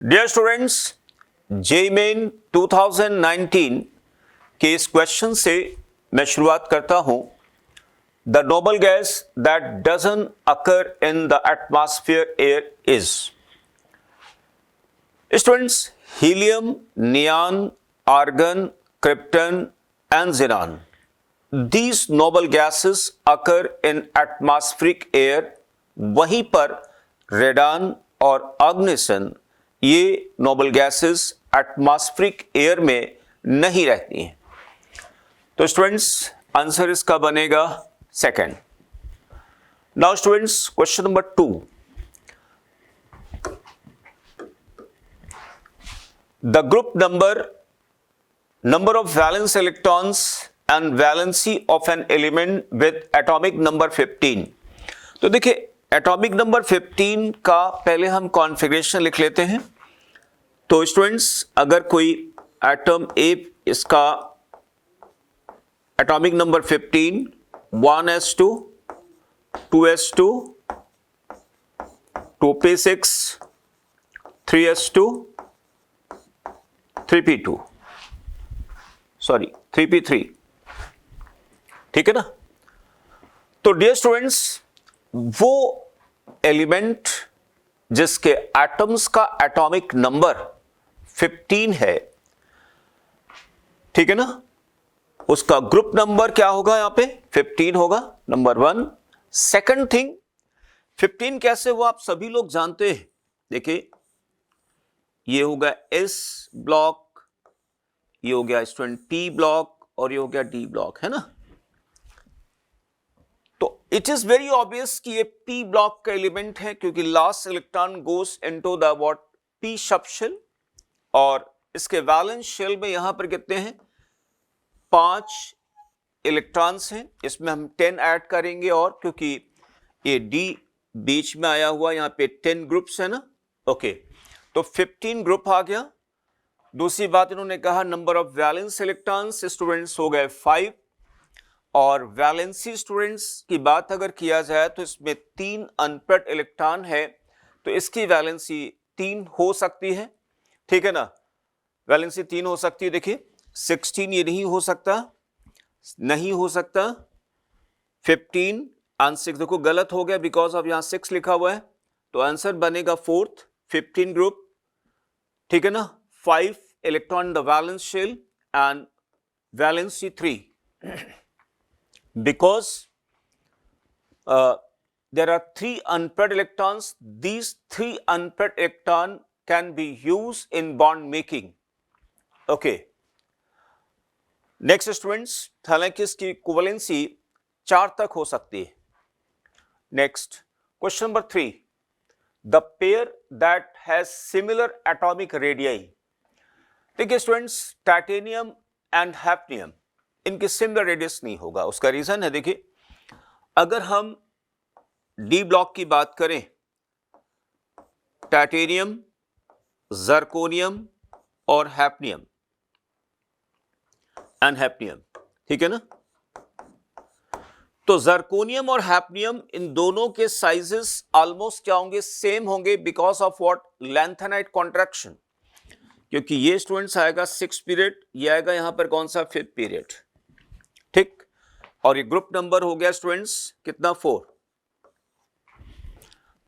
Dear students, JEE main 2019 के इस question से मैं शुरुआत करता हूं। The noble gas that doesn't occur in the atmosphere air is. Students, helium, neon, argon, krypton and xenon, these noble gases occur in atmospheric air। वहीं पर radon और ऑग्निसन, ये नोबल गैसेस एटमॉस्फेरिक एयर में नहीं रहती हैं। तो स्टूडेंट्स, आंसर इसका बनेगा second. Now students, question number 2। The group number of valence electrons and valency of an element with atomic number 15। तो देखिए, एटॉमिक नंबर 15 का पहले हम कॉन्फ़िगरेशन लिख लेते हैं। तो स्टूडेंट्स, अगर कोई एटम ए, इसका atomic number 15 1s2 2s2 2p6 3s2 3p2 sorry 3p3, ठीक है ना। तो डियर स्टूडेंट्स, वो एलिमेंट जिसके एटम्स का एटॉमिक नंबर 15 है, ठीक है ना, उसका ग्रुप नंबर क्या होगा? यहां पे 15 होगा, नंबर 1। सेकंड थिंग, 15 कैसे वो आप सभी लोग जानते हैं। देखिए, ये होगा एस ब्लॉक, ये हो गया स्टूडेंट पी ब्लॉक, और ये हो गया डी ब्लॉक, है ना। तो इट इज वेरी ऑब्वियस कि ये पी ब्लॉक का एलिमेंट है, क्योंकि last electron goes into the what, P subshell, और इसके वैलेंस शेल में यहां पर कितने हैं? 5 इलेक्ट्रॉन्स हैं। इसमें हम 10 ऐड करेंगे, और क्योंकि ये डी बीच में आया हुआ, यहां पे 10 ग्रुप्स है ना। ओके, तो 15 ग्रुप आ गया। दूसरी बात, इन्होंने कहा number of valence electrons students हो गए 5, और वैलेंसी स्टूडेंट्स की बात अगर किया जाए तो इसमें 3 अनपेयर्ड इलेक्ट्रॉन है, तो इसकी वैलेंसी 3 हो सकती है, ठीक है ना। वैलेंसी 3 हो सकती है। देखिए 16 ये नहीं हो सकता, नहीं हो सकता। 15 और 6, देखो गलत हो गया, बिकॉज ऑफ यहां 6 लिखा हुआ है, तो आंसर बनेगा 4th 15 ग्रुप, ठीक है ना। 5 electron the valence shell and valency 3 because there are 3 unpaired electrons. These 3 unpaired electron can be used in bond making. Okay, next students, हालांकि इसकी इक्विवेलेंसी 4 तक हो सकती है। Next, question number 3। the pair that has similar atomic radii। देखिए students, titanium and हैफ्नियम, इनके similar radius नहीं होगा। उसका रीजन है, देखिए अगर हम डी ब्लॉक की बात करें, टाइटेनियम, जर्कोनियम और हैफ्नियम एंड हैफ्नियम, ठीक है ना। तो जर्कोनियम और हैफ्नियम, इन दोनों के साइजेस ऑलमोस्ट क्या होंगे? सेम होंगे, because of what? Lanthanide contraction. क्योंकि ये स्टूडेंट्स आएगा 6 पीरियड, ये आएगा यहां पर कौन सा? 5th पीरियड, ठीक। और ये ग्रुप नंबर हो गया स्टूडेंट्स कितना? 4।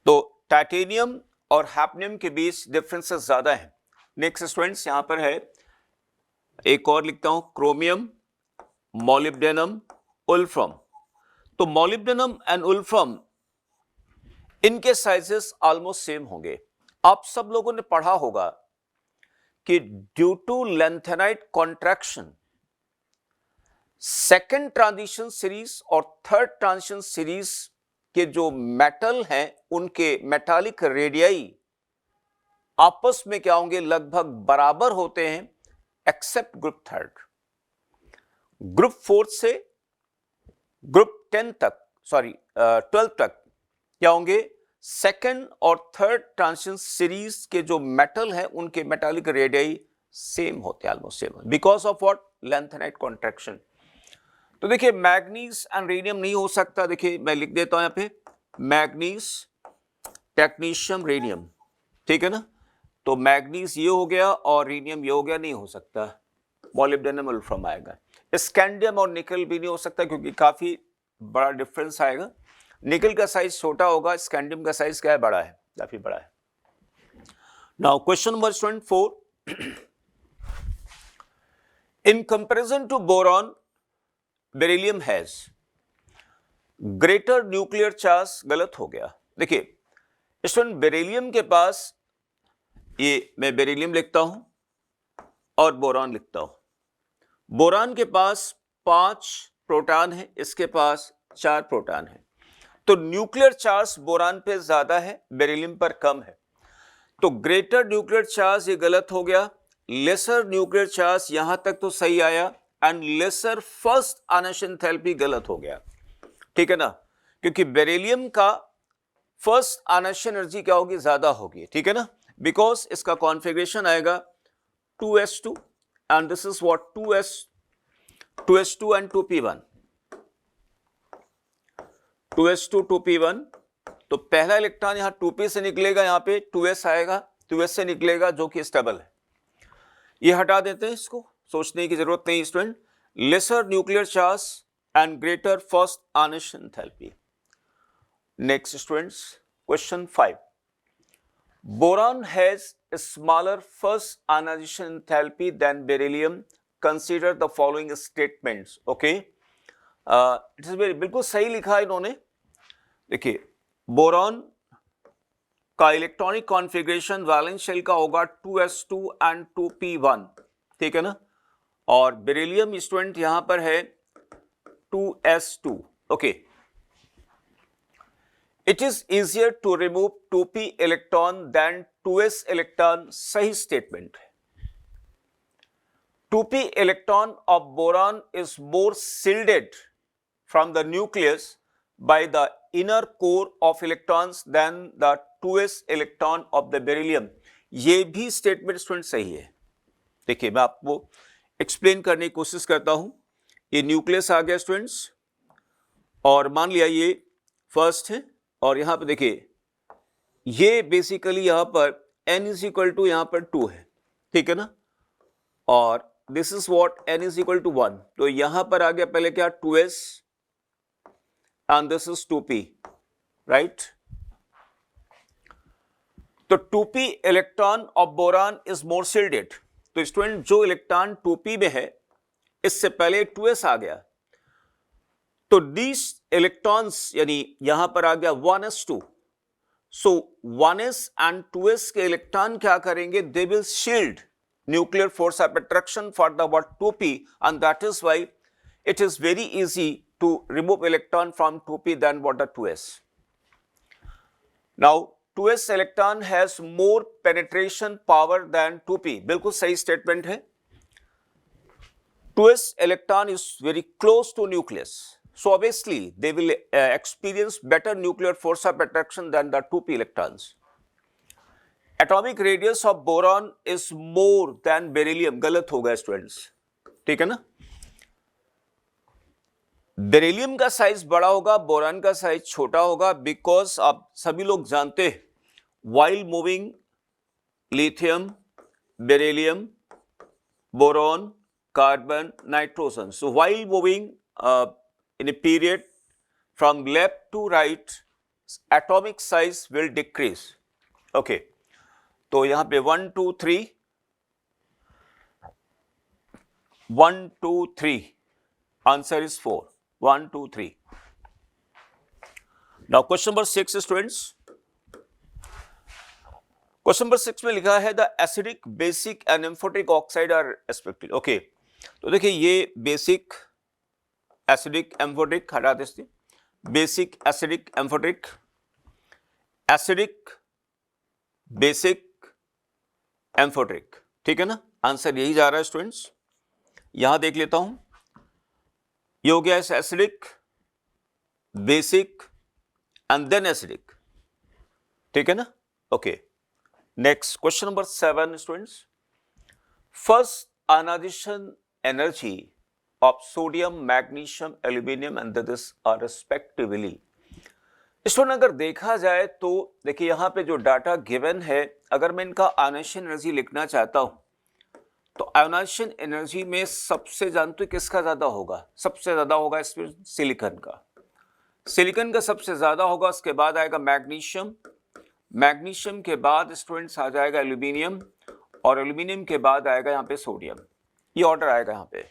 तो टाइटेनियम और हैफ्नियम के बीच डिफरेंसेस ज्यादा है। नेक्स्ट स्टूडेंट्स, यहां पर है, एक और लिखता हूं, क्रोमियम, मॉलिब्डेनम, वुल्फ्रम। तो मॉलिब्डेनम एंड वुल्फ्रम, इनके साइजेस ऑलमोस्ट सेम होंगे। आप सब लोगों ने पढ़ा होगा कि due to lanthanide contraction, second transition series और थर्ड ट्रांजिशन सीरीज के जो मेटल हैं, उनके मेटालिक रेडियाई आपस में क्या होंगे? लगभग बराबर होते हैं, एक्सेप्ट ग्रुप थर्ड। ग्रुप 4 से ग्रुप 10 तक, सॉरी 12 तक क्या होंगे? सेकेंड और थर्ड ट्रांजिशन सीरीज के जो मेटल है, उनके मेटालिक रेडियाई सेम होते हैं, almost same, because of what? Lanthanide contraction. तो देखिए, मैग्नीज एंड रेडियम नहीं हो सकता। देखिए मैं लिख देता हूं यहां पे, मैग्नीज, टेक्नीशियम, रेडियम, ठीक है ना। तो मैग्नीज ये हो गया और रीनियम ये हो गया, नहीं हो सकता, मॉलिब्डेनम वोल्फ्राम आएगा। स्कैंडियम और निकल भी नहीं हो सकता क्योंकि काफी बड़ा डिफरेंस आएगा, निकल का साइज छोटा होगा, स्कैंडियम का साइज क्या है, बड़ा है, काफी बड़ा है। Now question number 24, in comparison to boron beryllium has greater nuclear charge, गलत हो गया। देखिए स्टूडेंट, बेरिलियम के पास, ये मैं बेरिलियम लिखता हूं और बोरॉन लिखता हूं। बोरॉन के पास 5 प्रोटॉन है, इसके पास 4 प्रोटॉन है, तो न्यूक्लियर चार्ज बोरॉन पे ज्यादा है, बेरिलियम पर कम है। तो ग्रेटर न्यूक्लियर चार्ज ये गलत हो गया, लेसर न्यूक्लियर चार्ज यहां तक तो सही आया, and lesser first ionization enthalpy गलत हो गया, ठीक है ना, क्योंकि बेरिलियम का फर्स्ट आयनाइजेशन एनर्जी क्या होगी, ज्यादा होगी, ठीक है ना, बिकॉज इसका कॉन्फ़िगरेशन आएगा 2s2 and this is what 2s2 and 2p1, 2s2 2p1। तो पहला इलेक्ट्रॉन यहां 2p से निकलेगा, यहां पे 2s आएगा, 2s से निकलेगा जो कि स्टेबल है, ये हटा देते हैं, इसको सोचने की जरूरत नहीं student. Lesser nuclear charge and greater first ionization enthalpy. Next students, question 5, boron has smaller first ionization enthalpy than beryllium, consider the following statements. Okay, it is very, बिल्कुल सही लिखा है इन्होंने। देखिए बोरॉन का इलेक्ट्रॉनिक कॉन्फ़िगरेशन वैलेंस शेल का होगा 2s2 and 2p1, ठीक है ना, और बेरिलियम स्टूडेंट यहां पर है 2s2। Okay, it is easier to remove 2p electron than 2s electron, सही स्टेटमेंट है। 2p electron of boron is more shielded from the nucleus by the inner core of electrons than the 2s electron of the beryllium। ये भी statement student सही है। देखिए मैं आपको explain करने की कोशिश करता हूं। ये न्यूक्लियस आ गया स्टूडेंट्स, और मान लिया ये फर्स्ट है, और यहां पर देखिए ये बेसिकली यहां पर n इज इक्वल टू यहां पर 2 है, ठीक है ना, और this is what n is equal to 1। तो यहां पर आ गया पहले क्या 2s and this is 2p, right. तो 2p electron of boron is more shielded. तो स्टूडेंट जो इलेक्ट्रॉन 2p में है इससे पहले 2s आ गया, तो these इलेक्ट्रॉन्स यानी यहां पर आ गया 1s2, so 1s and 2s के इलेक्ट्रॉन क्या करेंगे, they will shield nuclear force of attraction for the what 2p, and that is why it is very easy to remove electron from 2p than what the 2s. Now 2s electron has more penetration power than 2p, बिल्कुल सही statement है। 2s electron is very close to nucleus, so obviously they will experience better nuclear force of attraction than the 2p electrons. Atomic radius of boron is more than beryllium, गलत होगा students, ठीक है ना। Beryllium का size बड़ा होगा, boron का size छोटा होगा, बिकॉज आप सभी लोग जानते हैं while moving lithium, beryllium, boron, carbon, nitrogen, so while moving in a period from left to right atomic size will decrease. Okay, तो यहां पे 1 2 3 1 2 3, answer is 4, 1 2 3। Now question number 6 students, question number 6 में लिखा है the acidic, basic and amphoteric oxide are respectively. Okay, तो देखिए ये basic, acidic, amphoteric हटा देते, बेसिक, एसिडिक, एम्फोटिक, एसिडिक, बेसिक, एम्फोटिक, ठीक है ना, आंसर यही जा रहा है स्टूडेंट्स। यहां देख लेता हूं, ये हो गया acidic, basic and then acidic, ठीक है ना। Okay, next question number 7 students, first ionization energy of sodium, magnesium, aluminum and this are respectively student अगर देखा जाए तो देखिए यहाँ पे जो डाटा गिवन है, अगर मैं इनका आयोनाइजेशन एनर्जी लिखना चाहता हूं तो आयोनाइजेशन एनर्जी में सबसे जानते हो किसका ज्यादा होगा? सबसे ज्यादा होगा इसमें सिलिकॉन का। सिलिकॉन का सबसे ज्यादा होगा, उसके बाद आएगा मैग्नीशियम, मैग्नीशियम के बाद स्टूडेंट्स आ जाएगा एल्यूमिनियम, और एल्यूमिनियम के बाद आएगा यहाँ पे सोडियम। ये ऑर्डर आएगा यहाँ पे।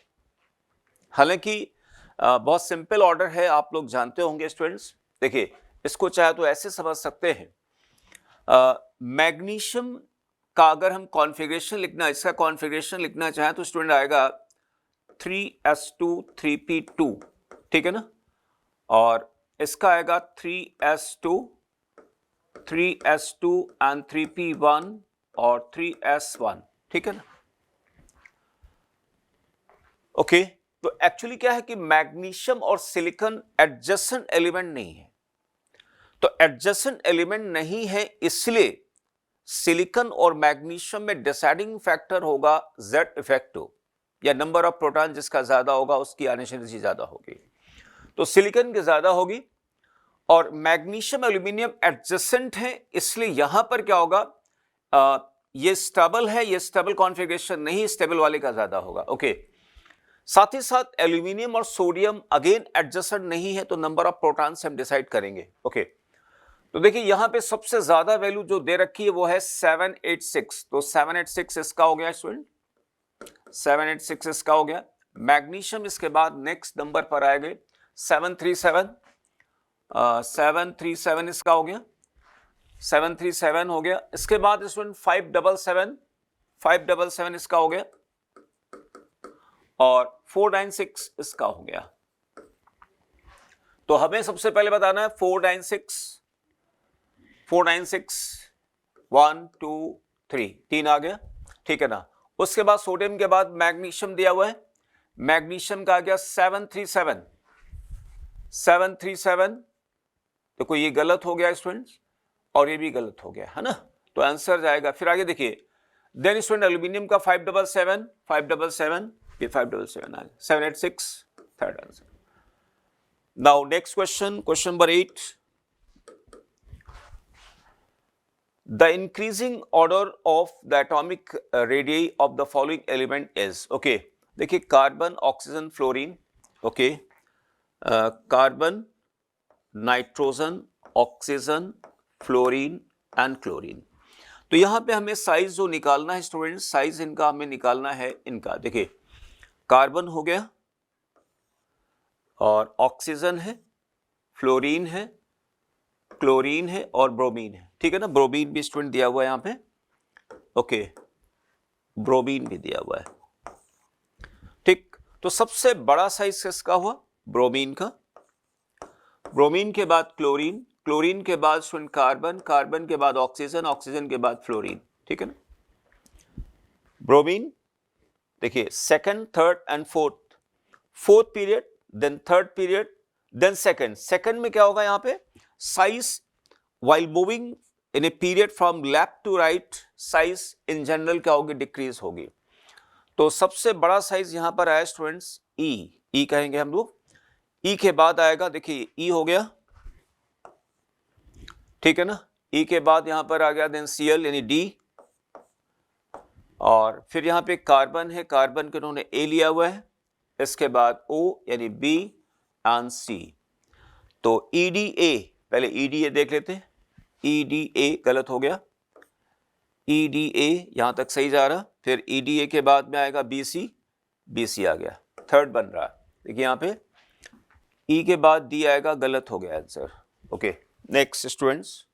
हालांकि बहुत सिंपल ऑर्डर है, आप लोग जानते होंगे स्टूडेंट्स। देखिए इसको चाहे तो ऐसे समझ सकते हैं, मैग्नीशियम का अगर हम कॉन्फ़िगरेशन लिखना, इसका कॉन्फ़िगरेशन लिखना चाहें तो स्टूडेंट आएगा 3s2 3p2, ठीक है ना, और इसका आएगा 3s2 एंड 3p1 और 3s1, ठीक है ना। ओके, तो एक्चुअली क्या है कि मैग्नीशियम और सिलिकॉन एडजेसेंट एलिमेंट नहीं है, तो एडजेसेंट एलिमेंट नहीं है इसलिए सिलिकॉन और मैग्नीशियम में डिसाइडिंग फैक्टर होगा Z इफेक्टिव, या नंबर ऑफ प्रोटॉन जिसका ज्यादा होगा उसकी आयोनाइजेशन एनर्जी ज्यादा होगी। तो सिलिकॉन की ज्यादा होगी, और मैग्नीशियम एल्यूमिनियम एडजेसेंट है इसलिए यहां पर क्या होगा, ये स्टेबल है, ये स्टेबल कॉन्फ़िगरेशन नहीं, स्टेबल वाले का ज्यादा होगा। ओके, साथ ही साथ एल्यूमिनियम और सोडियम अगेन एडजेसेंट नहीं है, तो नंबर ऑफ प्रोटॉन से हम डिसाइड करेंगे। ओके, तो देखिए यहां पे सबसे ज्यादा वैल्यू जो दे रखी है वो है 786, तो 786 इसका हो गया स्टूडेंट, 786 इसका हो गया। मैग्नीशियम इसके बाद नेक्स्ट नंबर पर आएंगे 737, 737 इसका हो गया, 737 हो गया। इसके बाद स्टूडेंट 577, 577 इसका हो गया, और 496 इसका हो गया। तो हमें सबसे पहले बताना है 496, 1 2 3, 3 आ गया, ठीक है ना। उसके बाद सोडियम के बाद मैग्नीशियम दिया हुआ है, मैग्नीशियम का आ गया 737, 737, देखो ये गलत हो गया स्टूडेंट्स, और ये भी गलत हो गया है ना, तो आंसर जाएगा। फिर आगे देखिए, देन स्टूडेंट एल्यूमिनियम का 577, 577, ये 577 आ गया, 786 third answer. Now next question, question number 8, the increasing order of the atomic radii of the following element is, okay, देखिए carbon, oxygen, fluorine, okay, carbon, nitrogen, oxygen, fluorine and chlorine. तो यहां पे हमें size जो निकालना है students, size इनका हमें निकालना है, इनका देखिए कार्बन हो गया, और ऑक्सीजन है, फ्लोरीन है, क्लोरीन है, और ब्रोमीन है, ठीक है ना। ब्रोमीन भी स्टूडेंट दिया हुआ है यहां पे, ओके, ब्रोमीन भी दिया हुआ है, ठीक। तो सबसे बड़ा साइज किसका हुआ? ब्रोमीन का। ब्रोमीन के बाद क्लोरीन, क्लोरीन के बाद स्टूडेंट कार्बन, कार्बन के बाद ऑक्सीजन, ऑक्सीजन के बाद फ्लोरीन, ठीक है ना। ब्रोमीन देखिए second, third and fourth, fourth period, then third period, then second. Second में क्या होगा यहाँ पे, size while moving in a period from left to right, size in general क्या होगी, डिक्रीज होगी। तो सबसे बड़ा साइज यहां पर आया स्टूडेंट्स ई कहेंगे हम लोग। ई के बाद आएगा, देखिए ई हो गया, ठीक है ना। ई के बाद यहां पर आ गया देन Cl यानी डी, और फिर यहां पे कार्बन है, कार्बन के उन्होंने ए लिया हुआ है, इसके बाद O यानी बी एंड सी। तो EDA, पहले EDA देख लेते हैं, EDA गलत हो गया, EDA यहां तक सही जा रहा, फिर EDA के बाद में आएगा BC, BC आ गया, थर्ड बन रहा। देखिए यहां पे E के बाद D आएगा, गलत हो गया answer. Okay, next students,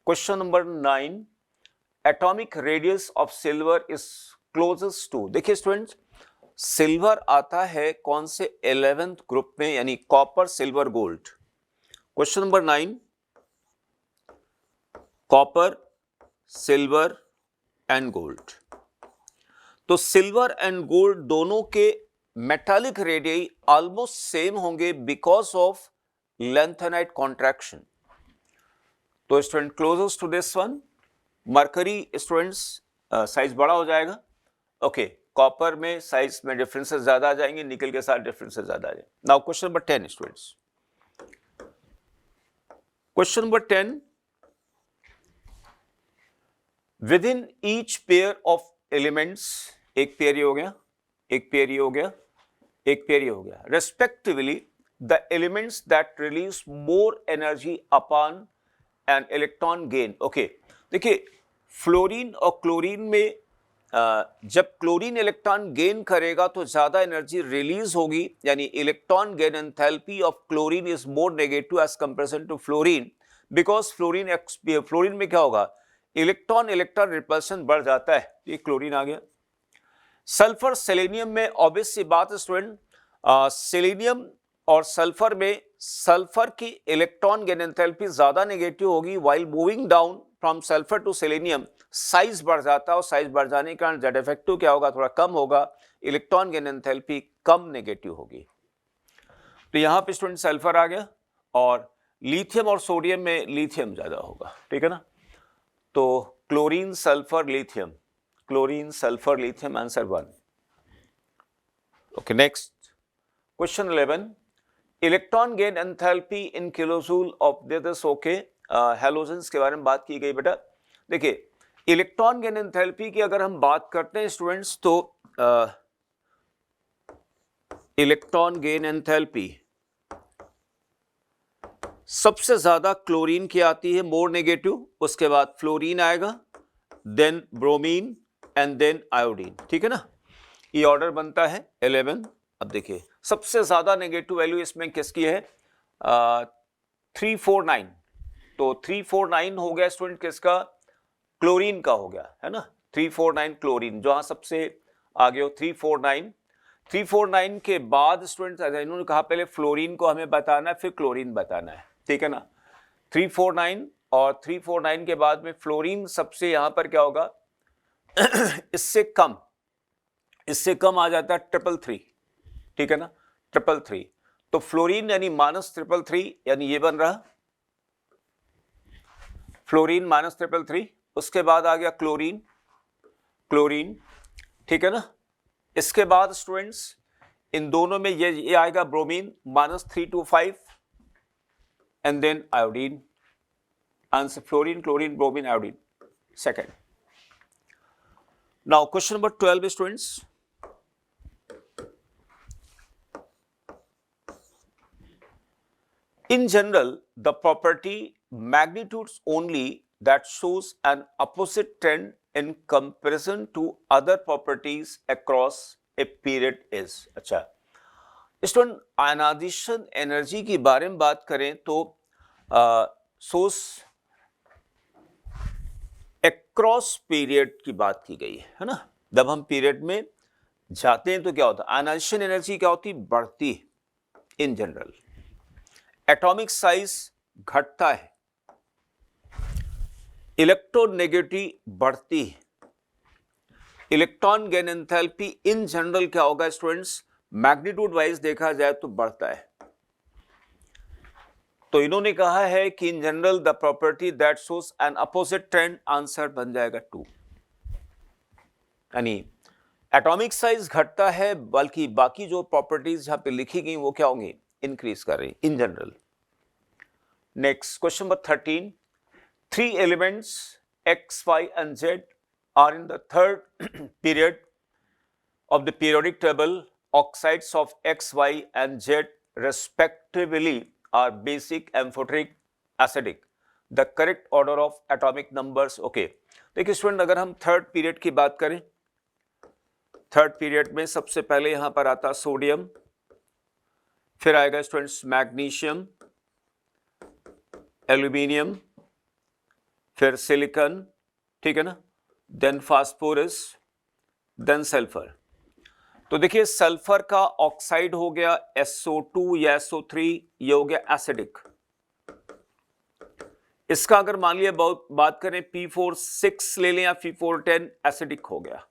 question number 9, atomic radius of silver is closest to, देखिए स्टूडेंट्स सिल्वर आता है कौन से 11th ग्रुप में, यानी copper, silver, gold. Question number 9, copper, silver and gold. तो सिल्वर एंड गोल्ड दोनों के मेटालिक रेडियस ऑलमोस्ट सेम होंगे बिकॉज ऑफ लेंथेनाइट कॉन्ट्रैक्शन। तो student closest to this one, mercury students size बड़ा हो जाएगा, ओके, कॉपर में साइज में डिफरेंसेस ज्यादा आ जाएंगे, निकल के साथ डिफरेंसेस ज्यादा आ जाएंगे। Now question number 10 students, question number 10, with in each pair of elements, एक पेयर ही हो गया, एक पेयर ही हो गया, एक पेयर ही हो गया, respectively the elements that release more energy upon an electron gain. Okay, देखिए फ्लोरीन और क्लोरीन में जब क्लोरीन इलेक्ट्रॉन गेन करेगा तो ज्यादा एनर्जी रिलीज होगी, यानी electron gain enthalpy of chlorine is more negative as comparison to fluorine, because fluorine में क्या होगा, इलेक्ट्रॉन इलेक्ट्रॉन रिपल्शन बढ़ जाता है। ये क्लोरीन आ गया। सल्फर सेलेनियम में ऑब्वियस सी बात है स्टूडेंट, सेलेनियम और सल्फर में सल्फर की इलेक्ट्रॉन गेन एंथैल्पी ज्यादा नेगेटिव होगी, while moving down from sulphur to selenium size बढ़ जाता है, और साइज बढ़ जाने के कारण जेड इफेक्टिव क्या होगा, थोड़ा कम होगा, इलेक्ट्रॉन गेन एंथैल्पी कम नेगेटिव होगी। तो यहां पे स्टूडेंट सल्फर आ गया, और लिथियम और सोडियम में लिथियम ज्यादा होगा, ठीक है ना। तो chlorine sulphur lithium, chlorine sulphur lithium, answer 1। Okay, next question 11, electron gain enthalpy in kilojoule of this. Okay, halogens के बारे में बात की गई बेटा। देखिए इलेक्ट्रॉन गेन एंथैल्पी की अगर हम बात करते हैं स्टूडेंट्स, तो इलेक्ट्रॉन गेन एंथैल्पी सबसे ज्यादा क्लोरीन की आती है, मोर नेगेटिव, उसके बाद फ्लोरीन आएगा, then bromine and then iodine, ठीक है ना। ये ऑर्डर बनता है 11। अब देखिए सबसे ज्यादा नेगेटिव वैल्यू इसमें किसकी है, 349। तो 349 हो गया स्टूडेंट किसका, क्लोरीन का हो गया, है ना। 349 क्लोरीन जहां सबसे आगे हो, 349। 349 के बाद स्टूडेंट इन्होंने कहा पहले फ्लोरीन को हमें बताना है, फिर क्लोरीन बताना है, ठीक है ना। 349 और 349 के बाद में फ्लोरीन सबसे यहां पर क्या होगा इससे कम आ जाता है 333, ठीक है ना, 333। तो फ्लोरीन यानी -333, यानी ये बन रहा फ्लोरीन -333। उसके बाद आ गया क्लोरीन, ठीक है ना। इसके बाद स्टूडेंट्स इन दोनों में ये आएगा bromine -325 and then iodine. Answer fluorine, chlorine, bromine, iodine, second. Now question number 12 students, in general the property magnitudes only that shows an opposite trend in comparison to other properties across a period is। अच्छा student ionization energy की बारे में बात करें तो source across period की बात की गई है ना। जब हम पीरियड में जाते हैं तो क्या होता है, आयनाइजेशन एनर्जी क्या होती, बढ़ती है इन जनरल। एटॉमिक साइज घटता है, इलेक्ट्रोनेगेटिविटी बढ़ती है, इलेक्ट्रॉन गेन एंथैल्पी इन जनरल क्या होगा स्टूडेंट्स, मैग्नीट्यूड वाइज देखा जाए तो बढ़ता है। तो इन्होंने कहा है कि in general the property that shows N opposite trend, answer बन जाएगा 2। यानी एटॉमिक साइज घटता है, बल्कि बाकी जो प्रॉपर्टीज यहां पे लिखी गई वो क्या होंगी, इंक्रीज कर रही in general. Next question number 13, 3 elements X, Y and Z are in the third period of the periodic table. Oxides of X, Y and Z respectively are basic, amphoteric, acidic. The correct order of atomic numbers. Okay, देखिए student अगर हम third period की बात करें, third period में सबसे पहले यहां पर आता सोडियम, फिर आएगा स्टूडेंट्स मैग्नीशियम, एल्यूमिनियम, फिर सिलिकॉन, ठीक है ना, देन फास्फोरस, देन सल्फर। तो देखिए सल्फर का ऑक्साइड हो गया SO2 या SO3, ये हो गया एसिडिक। इसका अगर मान लिया बात करें P4 6 ले लें या P4 10, एसिडिक हो गया।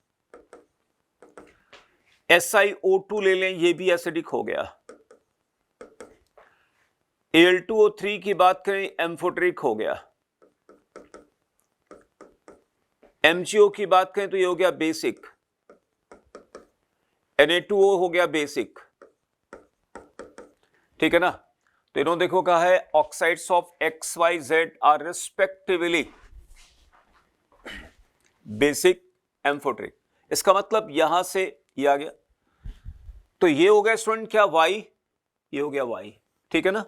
SiO2 ले लें, ये भी एसिडिक हो गया। Al2O3 की बात करें, एम्फोटेरिक हो गया। MgO की बात करें तो ये हो गया बेसिक। Na2O हो गया बेसिक, ठीक है ना। तो इन्होंने देखो कहा है oxides of XYZ are respectively basic amphoteric. इसका मतलब यहां से ये आ गया, तो ये हो गया स्टूडेंट क्या Y, ये हो गया Y, ठीक है ना।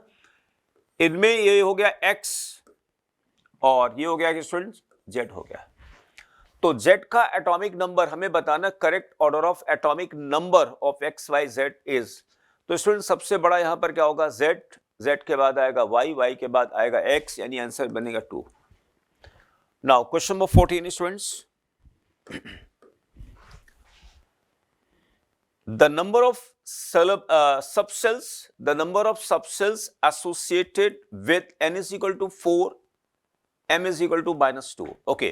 इनमें ये हो गया X और ये हो गया कि स्टूडेंट Z हो गया। तो Z का एटॉमिक नंबर हमें बताना, correct order of atomic number of XYZ is, तो स्टूडेंट सबसे बड़ा यहां पर क्या होगा Z, Z के बाद आएगा Y, Y के बाद आएगा X, यानी आंसर बनेगा 2। Now question number 14 students, the number of subcells associated with N is equal to 4, M is equal to -2। Okay,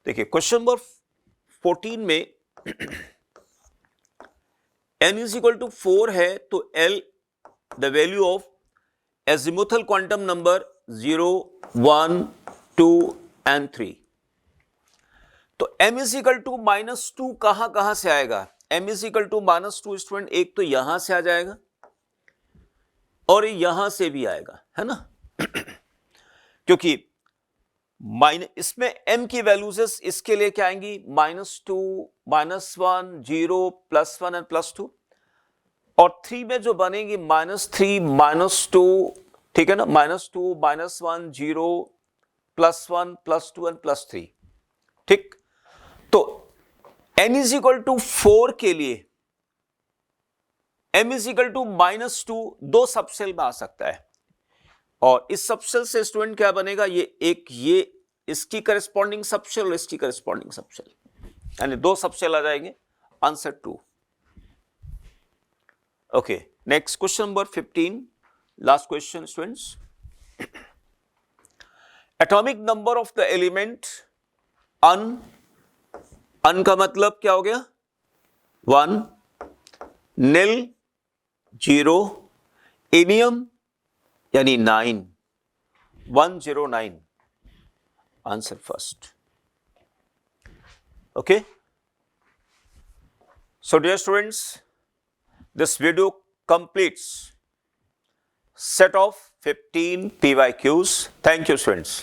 देखिए क्वेश्चन नंबर 14 में N is equal to 4 है, तो L the value of azimuthal quantum number 0, 1, 2 and 3। तो M is equal to -2 कहां से आएगा? M is equal to -2 student एक तो यहां से आ जाएगा और यहां से भी आएगा, है ना क्योंकि इसमें M की वैल्यूज इसके लिए क्या आएंगी? -2, -1, 0, +1 एंड +2, और 3 में जो बनेगी -3, -2, ठीक है ना, -2, -1, 0, +1, +2 एंड +3, ठीक। तो N is equal to 4 के लिए M is equal to -2 दो सबसेल में आ सकता है, और इस सबसेल से स्टूडेंट क्या बनेगा? ये इसकी करस्पॉन्डिंग सबसेल और इसकी करस्पॉन्डिंग सबसेल, यानी दो सबसेल आ जाएंगे, answer 2। Okay, next question number 15, last question students. Atomic number of the element अन का मतलब क्या हो गया? 1, नील 0, इनियम यानी 9, 109, answer first. Okay, so dear students, this video completes set of 15 PYQs. Thank you students.